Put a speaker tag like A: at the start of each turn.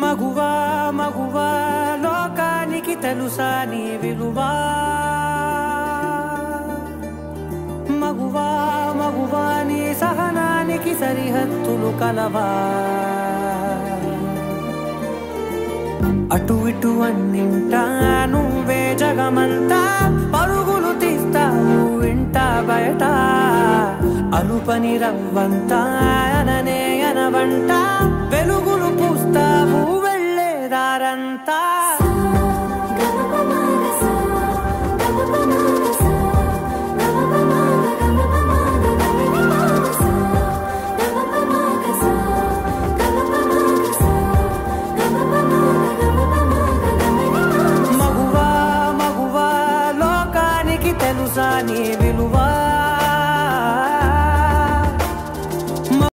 A: మగువా మగువా లోకానికి తెలుసా నీ విలువా మగువా మగువా నీ సహనానికి సరిహద్దులు కలవా అటు ఇటు అన్నింటా నువ్వే జగమంతా పరుగులు తీస్తావు ఇంట బయట అలుపని రవ్వంతా